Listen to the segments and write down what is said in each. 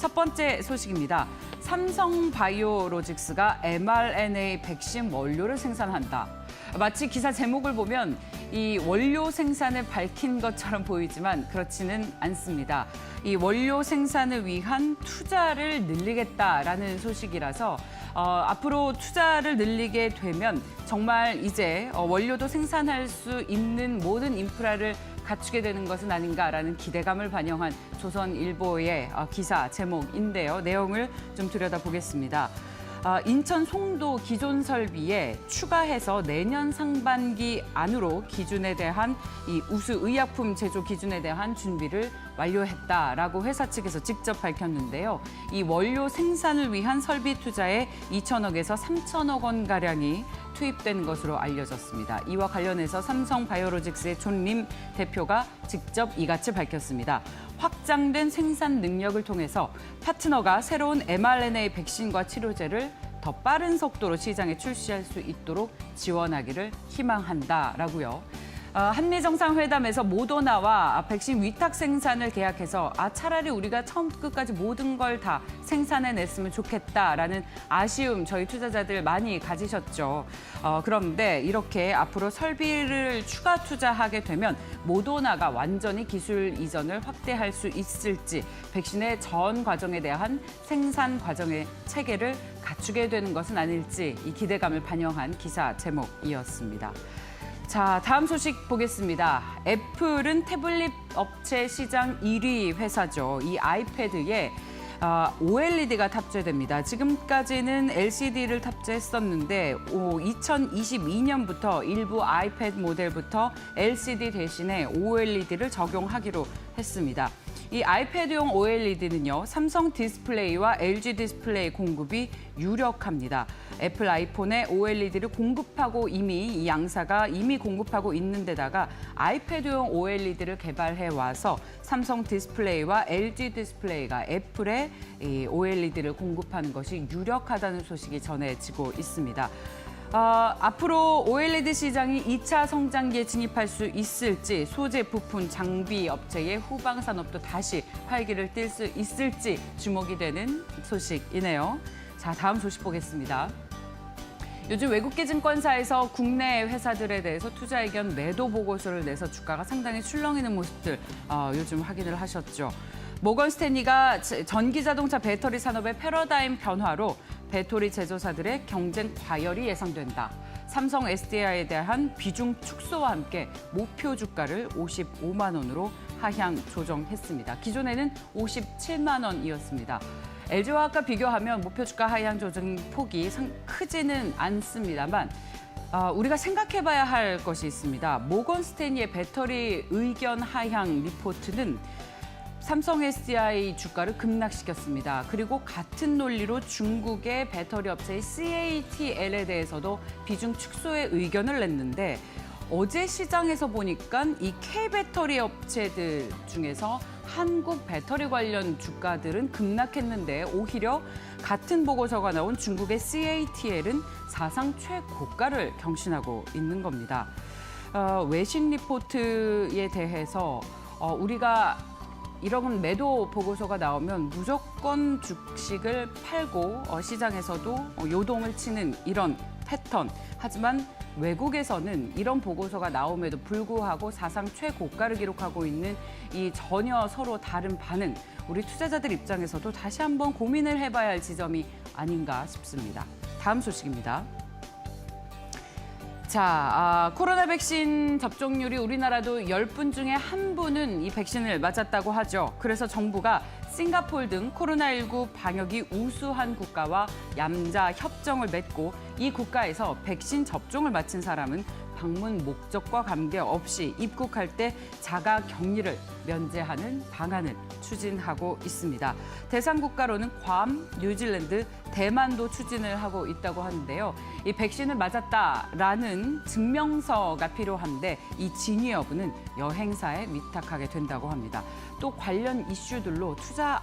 첫 번째 소식입니다. 삼성바이오로직스가 mRNA 백신 원료를 생산한다. 마치 기사 제목을 보면 이 원료 생산을 밝힌 것처럼 보이지만 그렇지는 않습니다. 이 원료 생산을 위한 투자를 늘리겠다라는 소식이라서 앞으로 투자를 늘리게 되면 정말 이제 원료도 생산할 수 있는 모든 인프라를 갖추게 되는 것은 아닌가라는 기대감을 반영한 조선일보의 기사 제목인데요. 내용을 좀 들여다보겠습니다. 인천 송도 기존 설비에 추가해서 내년 상반기 안으로 기준에 대한 이 우수 의약품 제조 기준에 대한 준비를 완료했다라고 회사 측에서 직접 밝혔는데요. 이 원료 생산을 위한 설비 투자에 2천억에서 3천억 원 가량이 투입된 것으로 알려졌습니다. 이와 관련해서 삼성바이오로직스의 존림 대표가 직접 이같이 밝혔습니다. 확장된 생산 능력을 통해서 파트너가 새로운 mRNA 백신과 치료제를 더 빠른 속도로 시장에 출시할 수 있도록 지원하기를 희망한다라고요. 한미 정상회담에서 모더나와 백신 위탁 생산을 계약해서 차라리 우리가 처음 끝까지 모든 걸 다 생산해냈으면 좋겠다라는 아쉬움 저희 투자자들 많이 가지셨죠. 그런데 이렇게 앞으로 설비를 추가 투자하게 되면 모더나가 완전히 기술 이전을 확대할 수 있을지 백신의 전 과정에 대한 생산 과정의 체계를 갖추게 되는 것은 아닐지 이 기대감을 반영한 기사 제목이었습니다. 자, 다음 소식 보겠습니다. 애플은 태블릿 업체 시장 1위 회사죠. 이 아이패드에 OLED가 탑재됩니다. 지금까지는 LCD를 탑재했었는데 2022년부터 일부 아이패드 모델부터 LCD 대신에 OLED를 적용하기로 했습니다. 이 아이패드용 OLED는요, 삼성 디스플레이와 LG 디스플레이 공급이 유력합니다. 애플 아이폰에 OLED를 공급하고 이 양사가 이미 공급하고 있는 데다가 아이패드용 OLED를 개발해 와서 삼성 디스플레이와 LG 디스플레이가 애플에 이 OLED를 공급하는 것이 유력하다는 소식이 전해지고 있습니다. 앞으로 OLED 시장이 2차 성장기에 진입할 수 있을지, 소재, 부품, 장비 업체의 후방 산업도 다시 활기를 띨 수 있을지 주목이 되는 소식이네요. 자, 다음 소식 보겠습니다. 요즘 외국계 증권사에서 국내 회사들에 대해서 투자 의견 매도 보고서를 내서 주가가 상당히 출렁이는 모습들 요즘 확인을 하셨죠. 모건 스탠리가 전기자동차 배터리 산업의 패러다임 변화로 배터리 제조사들의 경쟁 과열이 예상된다. 삼성 SDI에 대한 비중 축소와 함께 목표 주가를 55만 원으로 하향 조정했습니다. 기존에는 57만 원이었습니다. LG화학과 비교하면 목표 주가 하향 조정 폭이 크지는 않습니다만 우리가 생각해봐야 할 것이 있습니다. 모건 스탠리의 배터리 의견 하향 리포트는 삼성 SDI 주가를 급락시켰습니다. 그리고 같은 논리로 중국의 배터리 업체의 CATL에 대해서도 비중 축소의 의견을 냈는데 어제 시장에서 보니까 이 K배터리 업체들 중에서 한국 배터리 관련 주가들은 급락했는데 오히려 같은 보고서가 나온 중국의 CATL은 사상 최고가를 경신하고 있는 겁니다. 외신 리포트에 대해서 우리가 이런 매도 보고서가 나오면 무조건 주식을 팔고 시장에서도 요동을 치는 이런 패턴. 하지만 외국에서는 이런 보고서가 나옴에도 불구하고 사상 최고가를 기록하고 있는 이 전혀 서로 다른 반응. 우리 투자자들 입장에서도 다시 한번 고민을 해봐야 할 지점이 아닌가 싶습니다. 다음 소식입니다. 자, 코로나 백신 접종률이 우리나라도 10분 중에 한 분은 이 백신을 맞았다고 하죠. 그래서 정부가 싱가포르 등 코로나19 방역이 우수한 국가와 얌자 협정을 맺고 이 국가에서 백신 접종을 마친 사람은 방문 목적과 관계없이 입국할 때 자가 격리를 면제하는 방안을 추진하고 있습니다. 대상 국가로는 괌, 뉴질랜드, 대만도 추진을 하고 있다고 하는데요. 이 백신을 맞았다라는 증명서가 필요한데 이 진위 여부는 여행사에 위탁하게 된다고 합니다. 또 관련 이슈들로 투자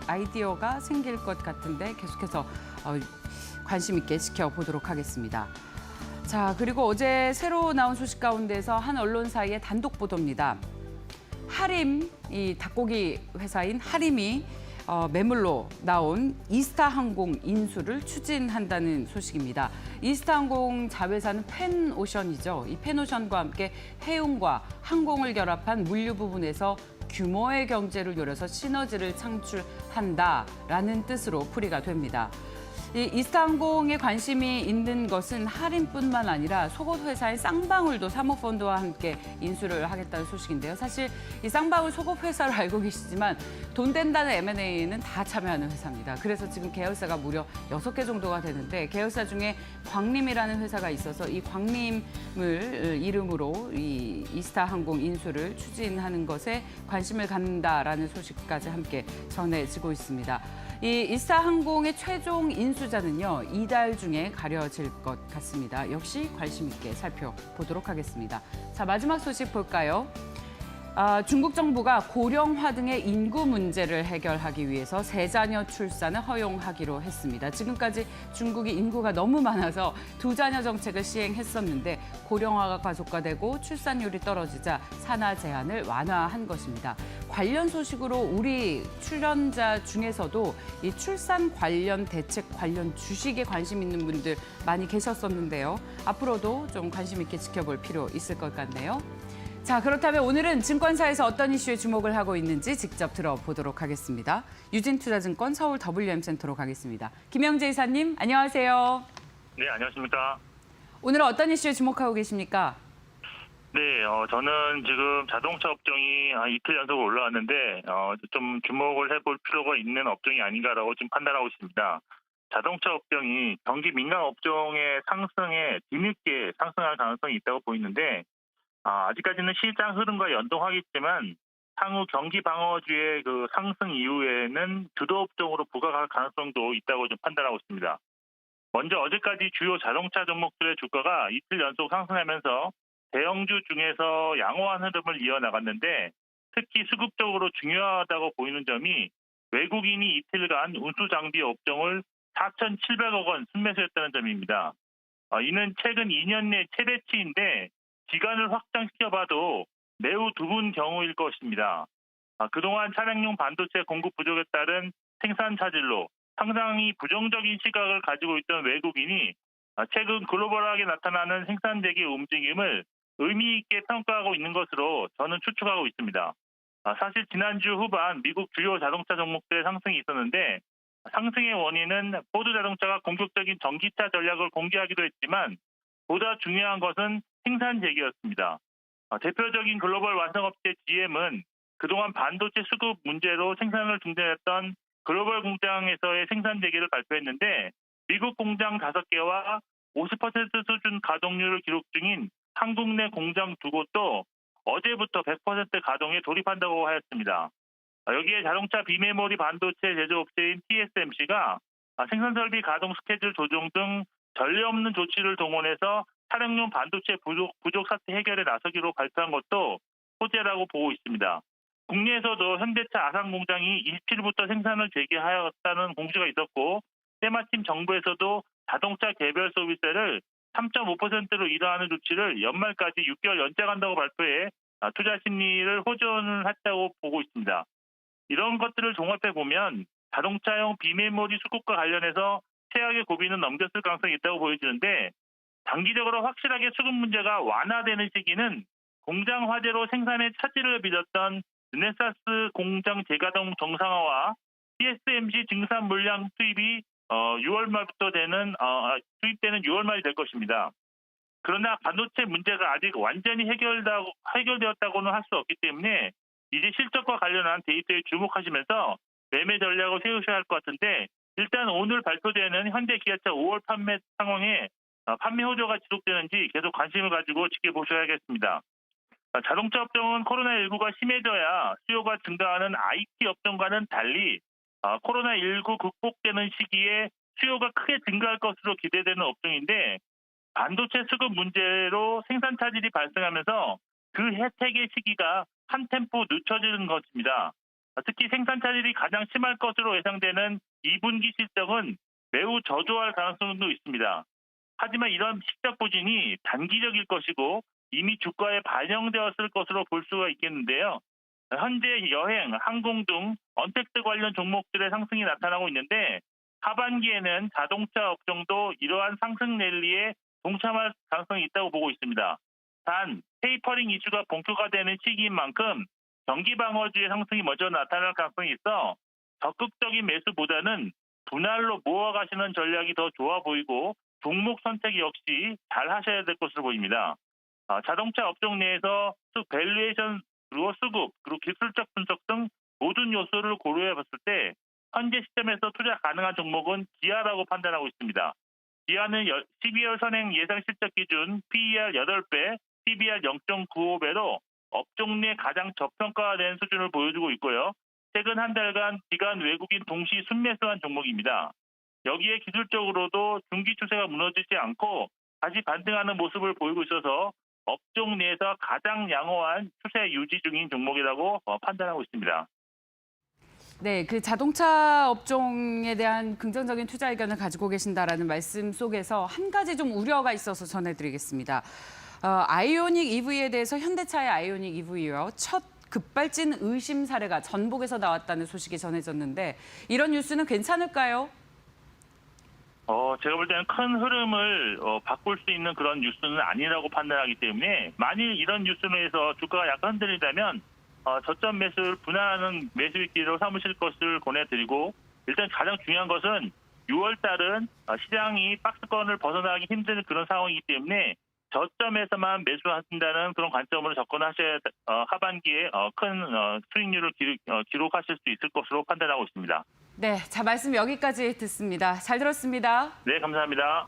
아이디어가 생길 것 같은데 계속해서 관심 있게 지켜보도록 하겠습니다. 자, 그리고 어제 새로 나온 소식 가운데서 한 언론사의 단독 보도입니다. 하림, 이 닭고기 회사인 하림이 매물로 나온 이스타항공 인수를 추진한다는 소식입니다. 이스타항공 자회사는 펜오션이죠. 이 펜오션과 함께 해운과 항공을 결합한 물류 부분에서 규모의 경제를 노려서 시너지를 창출한다라는 뜻으로 풀이가 됩니다. 이 이스타항공에 관심이 있는 것은 할인뿐만 아니라 속옷 회사인 쌍방울도 사모펀드와 함께 인수를 하겠다는 소식인데요. 사실 이 쌍방울 속옷 회사를 알고 계시지만 돈 된다는 M&A는 다 참여하는 회사입니다. 그래서 지금 계열사가 무려 6개 정도가 되는데 계열사 중에 광림이라는 회사가 있어서 이 광림을 이름으로 이 이스타항공 인수를 추진하는 것에 관심을 갖는다라는 소식까지 함께 전해지고 있습니다. 이 이스타항공의 최종 인수자는요, 이달 중에 가려질 것 같습니다. 역시 관심 있게 살펴보도록 하겠습니다. 자, 마지막 소식 볼까요? 중국 정부가 고령화 등의 인구 문제를 해결하기 위해서 세자녀 출산을 허용하기로 했습니다. 지금까지 중국이 인구가 너무 많아서 두자녀 정책을 시행했었는데 고령화가 가속화되고 출산율이 떨어지자 산하 제한을 완화한 것입니다. 관련 소식으로 우리 출연자 중에서도 이 출산 관련 대책 관련 주식에 관심 있는 분들 많이 계셨었는데요. 앞으로도 좀 관심 있게 지켜볼 필요 있을 것 같네요. 자, 그렇다면 오늘은 증권사에서 어떤 이슈에 주목을 하고 있는지 직접 들어보도록 하겠습니다. 유진투자증권 서울 WM센터로 가겠습니다. 김영재 이사님, 안녕하세요. 네, 안녕하십니까. 오늘은 어떤 이슈에 주목하고 계십니까? 네, 저는 지금 자동차 업종이 이틀 연속 올라왔는데 좀 주목을 해볼 필요가 있는 업종이 아닌가라고 지금 판단하고 있습니다. 자동차 업종이 경기 민감 업종의 상승에 뒤늦게 상승할 가능성이 있다고 보이는데 아직까지는 시장 흐름과 연동하겠지만 향후 경기 방어주의 그 상승 이후에는 주도 업종으로 부각할 가능성도 있다고 좀 판단하고 있습니다. 먼저 어제까지 주요 자동차 종목들의 주가가 이틀 연속 상승하면서 대형주 중에서 양호한 흐름을 이어나갔는데 특히 수급적으로 중요하다고 보이는 점이 외국인이 이틀간 운수장비 업종을 4,700억 원 순매수했다는 점입니다. 이는 최근 2년 내 최대치인데 기간을 확장시켜봐도 매우 드문 경우일 것입니다. 그동안 차량용 반도체 공급 부족에 따른 생산 차질로 상당히 부정적인 시각을 가지고 있던 외국인이 최근 글로벌하게 나타나는 생산대기 움직임을 의미 있게 평가하고 있는 것으로 저는 추측하고 있습니다. 사실 지난주 후반 미국 주요 자동차 종목들의 상승이 있었는데 상승의 원인은 포드 자동차가 공격적인 전기차 전략을 공개하기도 했지만 보다 중요한 것은 생산재기였습니다. 대표적인 글로벌 완성업체 GM은 그동안 반도체 수급 문제로 생산을 중단했던 글로벌 공장에서의 생산재기를 발표했는데 미국 공장 5개와 50% 수준 가동률을 기록 중인 한국 내 공장 2곳도 어제부터 100% 가동에 돌입한다고 하였습니다. 여기에 자동차 비메모리 반도체 제조업체인 TSMC가 생산설비 가동 스케줄 조정 등 전례 없는 조치를 동원해서 차량용 반도체 부족 사태 해결에 나서기로 발표한 것도 호재라고 보고 있습니다. 국내에서도 현대차 아산 공장이 27일부터 생산을 재개하였다는 공시가 있었고 때마침 정부에서도 자동차 개별 소비세를 3.5%로 인하하는 조치를 연말까지 6개월 연장한다고 발표해 투자 심리를 호전을 했다고 보고 있습니다. 이런 것들을 종합해 보면 자동차용 비메모리 수급과 관련해서 최악의 고비는 넘겼을 가능성이 있다고 보여지는데 단기적으로 확실하게 수급 문제가 완화되는 시기는 공장 화재로 생산에 차질을 빚었던 르네사스 공장 재가동 정상화와 TSMC 증산 물량 투입이 6월 말부터 투입되는 6월 말이 될 것입니다. 그러나 반도체 문제가 아직 완전히 해결되었다고는 할 수 없기 때문에 이제 실적과 관련한 데이터에 주목하시면서 매매 전략을 세우셔야 할 것 같은데 일단 오늘 발표되는 현대 기아차 5월 판매 상황에 판매 호조가 지속되는지 계속 관심을 가지고 지켜보셔야겠습니다. 자동차 업종은 코로나19가 심해져야 수요가 증가하는 IT 업종과는 달리 코로나19 극복되는 시기에 수요가 크게 증가할 것으로 기대되는 업종인데 반도체 수급 문제로 생산 차질이 발생하면서 그 혜택의 시기가 한 템포 늦춰지는 것입니다. 특히 생산 차질이 가장 심할 것으로 예상되는 2분기 실적은 매우 저조할 가능성도 있습니다. 하지만 이런 실적 부진이 단기적일 것이고 이미 주가에 반영되었을 것으로 볼 수가 있겠는데요. 현재 여행, 항공 등 언택트 관련 종목들의 상승이 나타나고 있는데 하반기에는 자동차 업종도 이러한 상승 랠리에 동참할 가능성이 있다고 보고 있습니다. 단 테이퍼링 이슈가 본격화되는 시기인 만큼 경기 방어주의 상승이 먼저 나타날 가능성이 있어 적극적인 매수보다는 분할로 모아가시는 전략이 더 좋아 보이고 종목 선택 역시 잘 하셔야 될 것으로 보입니다. 자동차 업종 내에서 밸류에이션 그리고 수급 그리고 기술적 분석 등 모든 요소를 고려해 봤을 때 현재 시점에서 투자 가능한 종목은 기아라고 판단하고 있습니다. 기아는 12월 선행 예상 실적 기준 PER 8배, PBR 0.95배로 업종 내 가장 저평가된 수준을 보여주고 있고요. 최근 한 달간 기관 외국인 동시 순매수한 종목입니다. 여기에 기술적으로도 중기 추세가 무너지지 않고 다시 반등하는 모습을 보이고 있어서 업종 내에서 가장 양호한 추세 유지 중인 종목이라고 판단하고 있습니다. 네, 그 자동차 업종에 대한 긍정적인 투자 의견을 가지고 계신다라는 말씀 속에서 한 가지 좀 우려가 있어서 전해드리겠습니다. 아이오닉 EV에 대해서 현대차의 아이오닉 EV요. 첫 급발진 의심 사례가 전북에서 나왔다는 소식이 전해졌는데 이런 뉴스는 괜찮을까요? 제가 볼 때는 큰 흐름을 바꿀 수 있는 그런 뉴스는 아니라고 판단하기 때문에 만일 이런 뉴스로 해서 주가가 약간 흔들리다면 저점 매수를 분할하는 매수익기로 삼으실 것을 권해드리고 일단 가장 중요한 것은 6월 달은 시장이 박스권을 벗어나기 힘든 그런 상황이기 때문에 저점에서만 매수하신다는 그런 관점으로 접근하셔야 하반기에 큰 수익률을 기록하실 수 있을 것으로 판단하고 있습니다. 네, 자 말씀 여기까지 듣습니다. 잘 들었습니다. 네, 감사합니다.